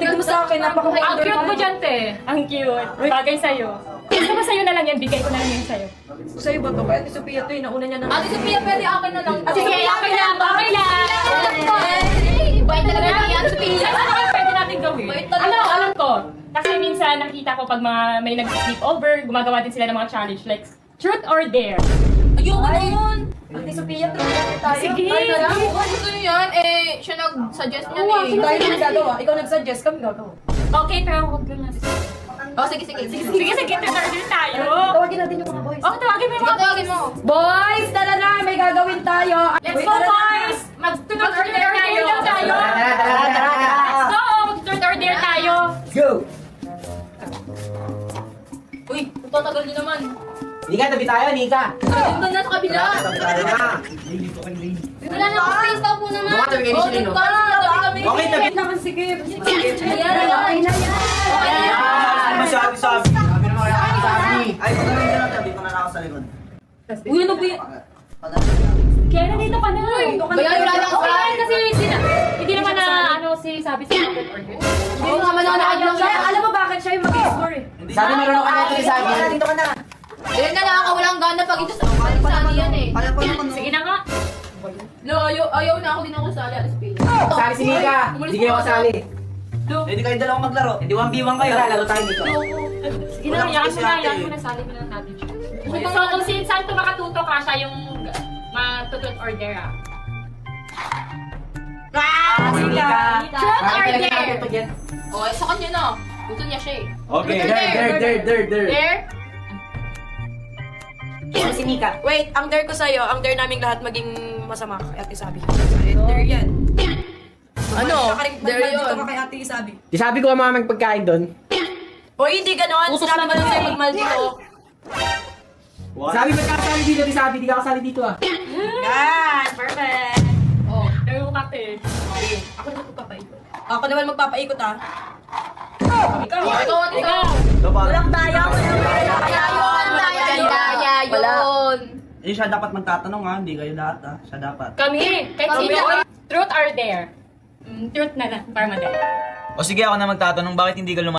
tignan mo sa akin, napaka-wonder. Ang cute mo dyan, te. Ang cute. Bagay sa'yo. Gusto mo sa'yo na lang yan, bigay ko na lang yan sa'yo. Sa'yo ba to? Kaya Ate Sophia to, nauna niya na. Ate Sophia, pwede akin na lang. Sige, okay lang, okay lang. Bait talaga ni Ate Sophia. Ano kaya pwede natin gawin? Ano, alam ko. Kasi minsan nakita ko pag mga may nag-sleepover, gumagawa din sila ng mga challenge like truth or dare. Ayoko na yun. Ate Sophia, tulungan tayo. Sige. Tayo na lang. Kung gusto niyo yan, eh, siya nag-suggest niya eh. Tayo na gagawa. Ikaw nag-suggest, kami gagawa. Okay, pero huwag ka na. Oh, sige. Sige, truth or dare tayo. Tawagin natin yung mga boys. Oh, tawagin mo yung Sige, mga tawagin mo. Boys, tara na, may gagawin tayo. Let's go, boys! Mag-truth or dare tayo. Let's go! Mag-truth or dare tayo. Go! Uy, tatagal din naman. Nika, tabi tayo, Nika! Doon ba na sa kabila? Tabi tayo na! Wala na akong space daw po naman. Baka tabi kayo ni Chilino. Tabi kami. Okay, tabi! Naman, sige. Ayan. Ay, masabi-sabi! Sabi naman kaya sabi! Ay, pag na lang, tabi ko na lang ako sa likod. Uy, ano ba yun? Kaya nandito ka na. Bayan, wala lang ako. Okay, kasi hindi naman na ano si sabi sa truth or dare. Oo nga, mananakad lang siya. Alam mo bakit siya yung mag-score eh? Sabi marunong ka na ito sabi! Dito ka na! Ayun na, nakakawalang gana pag ito sa sali yan eh. Kaya pa naman. Sige na nga. No, ayaw na ako din ako sali at space. Kasali si Nika! Hindi kayo kasali! Hindi kayo dalawang maglaro. Hindi 1v1 kayo, lalo tayo dito! Sige na, yan mo na, sali mo na natin siya. So kung saan ito makatuto ka, siya yung truth or dare ah. Si Nika! Truth or Bakit dare? talaga yan? Oh, sa kanya na. Gusto niya siya eh. Okay, there! There? Si Nika! Wait, ang dare ko sa'yo, ang dare naming lahat maging masama kay Ate Sabi. Dare yan. Ano? Dare There yun. Dito yun. ka kay Ate Sabi. Di sabi ko ang mga magpagkain doon? Hoy, hindi ganon. Usos Sinabi ko naman lang sa'yo eh. magmahal dito. Sabi ba't kasali dito? Di sabi, di ka kasali dito ah! Yan, perfect. Oh. Pero ka te. Ako naman magpapaikot. Ako naman magpapaikot ah. Ikaw. Ikaw at ikaw. Walang daya. Daya yun. Eh, siya dapat magtatanong ha. Hindi kayo lahat ha. Siya dapat. Kami, kahit Kami. sino. Truth or dare? Truth na lang, para madali. O sige, ako na magtatanong, bakit hindi ka